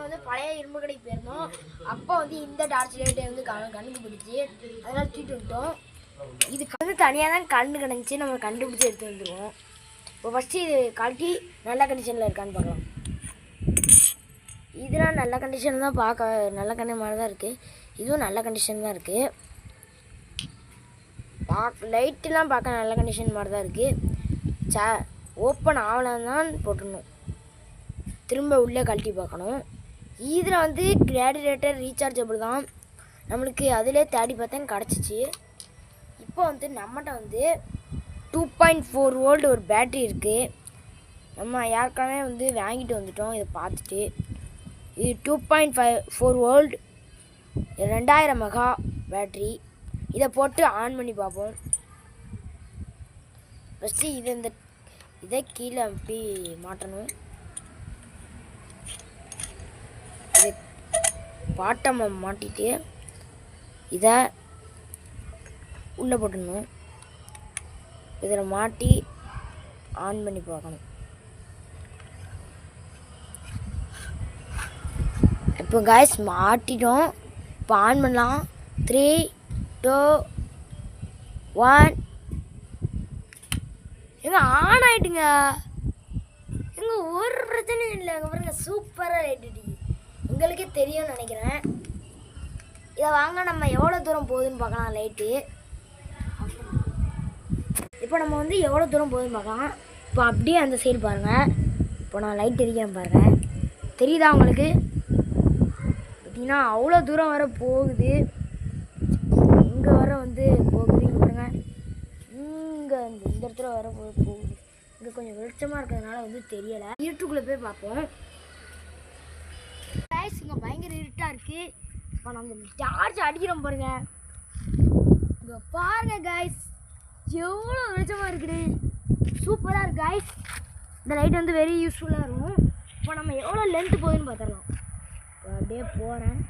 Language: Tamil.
வந்து பழைய இரும்பு கடைக்கு போயிருந்தோம். அப்போ வந்து இந்த டார்ச் லைட்டை வந்து கண்ணுக்கு பிடிச்சி அதனால தூக்கிட்டு வந்துட்டோம். இதுக்கு வந்து தனியாக தான் கண்ணு கிடந்துச்சு, நம்ம கண்டுபிடிச்சி எடுத்து வந்துடுவோம். இப்போ ஃபஸ்ட்டு இது கழட்டி நல்ல கண்டிஷனில் இருக்கான்னு பார்க்கலாம். இதெல்லாம் நல்ல கண்டிஷன் தான், பார்க்க நல்ல கண்டிஷன் மாதிரி தான் இருக்குது. இதுவும் நல்ல கண்டிஷன் தான் இருக்குது. லைட்டெலாம் பார்க்க நல்ல கண்டிஷன் மாதிரி தான் இருக்குது. ஓப்பன் ஆகலாம் போட்டுடணும். திரும்ப உள்ளே கழட்டி பார்க்கணும். இதில் வந்து ரேடியேட்டர் ரீசார்ஜபிள் தான். நம்மளுக்கு அதிலே தேடி பார்த்தேன் கிடச்சிச்சு. இப்போ வந்து நம்மகிட்ட வந்து 2.4 வோல்ட் ஒரு பேட்ரி இருக்குது. நம்ம யாருக்கானே வந்து வாங்கிட்டு வந்துட்டோம். இதை பார்த்துட்டு இது 2.4 வோல்ட் 2000 மெகா பேட்ரி. இதை போட்டு ஆன் பண்ணி பார்ப்போம். ஃபஸ்ட்டு இதை கீழே அப்படி மாட்டணும். இதை பாட்டம் மாட்டிட்டு இதை உள்ளே போட்டுடணும். இதில் மாட்டி ஆன் பண்ணி பார்க்கணும். இப்போ காய்ஸ் மாட்டிட்டோம். இப்போ ஆன் பண்ணலாம். 3, 2, 1. எங்க ஆன் ஆயிட்டுங்க. எங்க ஒரு பிரச்சனையும் இல்லை. எங்க பாருங்க சூப்பராக லைட் அடிக்குது. உங்களுக்கே தெரியும்னு நினைக்கிறேன். இதை வாங்க நம்ம எவ்வளோ தூரம் போகுதுன்னு பார்க்கலாம். லைட்டு இப்போ நம்ம வந்து எவ்வளோ தூரம் போகுதுன்னு பார்க்கலாம். இப்போ அப்படியே அந்த சைடு பாருங்கள். இப்போ நான் லைட் எரிக்கிறேன் பாருங்கள். தெரியுதா உங்களுக்கு? பார்த்தீங்கன்னா அவ்வளோ தூரம் வர போகுது. இங்கே வர வந்து போகுது. இங்கே பாருங்க, இங்கே இந்த இடத்துல வர போகுது. இங்கே கொஞ்சம் வெளிச்சமாக இருக்கிறதுனால வந்து தெரியலை. இருட்டுக்குள்ளே போய் பார்ப்போம். இங்கே பயங்கர இருட்டாக இருக்குது. இப்போ நம்ம சார்ஜ் அடிக்கிறோம் பாருங்க. இங்கே பாருங்க காய்ஸ், எவ்வளோ வெளிச்சமாக இருக்குது. சூப்பராக இருக்குது காய்ஸ். இந்த லைட் வந்து வெரி யூஸ்ஃபுல்லாக இருக்கும். இப்போ நம்ம எவ்வளோ லென்த்து போகுதுன்னு பார்த்துடலாம். அப்படியே போகிறேன்.